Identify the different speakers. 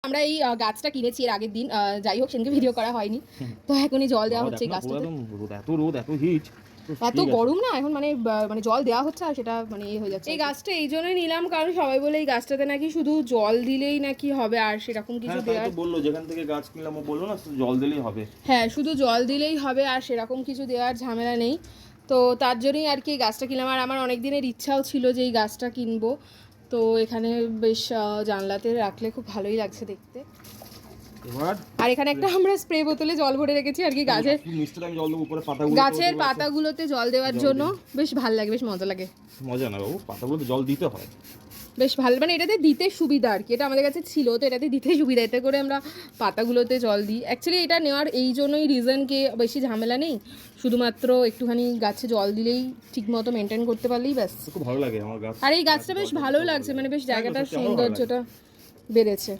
Speaker 1: আমরা এই গাছটা কিনেছি এর আগের দিন, যাই হোক সেদিনকে ভিডিও করা হয়নি, তো এখনই জল দেওয়া হচ্ছে এই গাছটাতে।
Speaker 2: এত রোদ এত হিট,
Speaker 1: এত গরম না এখন, মানে মানে জল দেওয়া হচ্ছে আর সেটা মানে হয়ে যাচ্ছে। এই গাছটা এই জন্যই নিলাম কারণ সবাই বলে এই গাছটাতে নাকি শুধু জল দিলেই নাকি হবে, আর সেরকম কিছু দেওয়ার,
Speaker 2: বললো যেখান থেকে গাছ কিনলাম ও বললো না জল দিলেই হবে।
Speaker 1: হ্যাঁ শুধু জল দিলেই হবে আর সেরকম কিছু দেওয়ার ঝামেলা নেই। তো তার জন্যই আর কি এই গাছটা কিনলাম। আর আমার অনেক দিনের ইচ্ছাও ছিল যে এই গাছটা কিনবো। তো এখানে বেশ জানলাতে রাখলে খুব ভালোই লাগছে দেখতে। আর এখানে একটা আমরা স্প্রে বোতলে জল ভরে রেখেছি আর কি গাছের পাতাগুলোতে জল দেওয়ার জন্য। বেশ ভালো লাগে, বেশ মজা লাগে।
Speaker 2: মজা না বাবু, পাতাগুলোতে জল দিতে হয়,
Speaker 1: বেশ ভালো, মানে এটাতে দিতে সুবিধা আর কি। এটা আমাদের কাছে ছিল তো এটাতে দিতে সুবিধা, এতে করে আমরা পাতাগুলোতে জল দিই। অ্যাকচুয়ালি এটা নেওয়ার এই জন্যই রিজন কি বেশি ঝামেলা নেই, শুধুমাত্র একটুখানি গাছে জল দিলেই ঠিক মতো মেনটেন করতে পারলেই ব্যাস।
Speaker 2: খুব ভালো লাগে আমার গাছ।
Speaker 1: আর এই গাছটা বেশ ভালো লাগছে, মানে বেশ জায়গাটার সৌন্দর্যটা বেড়েছে।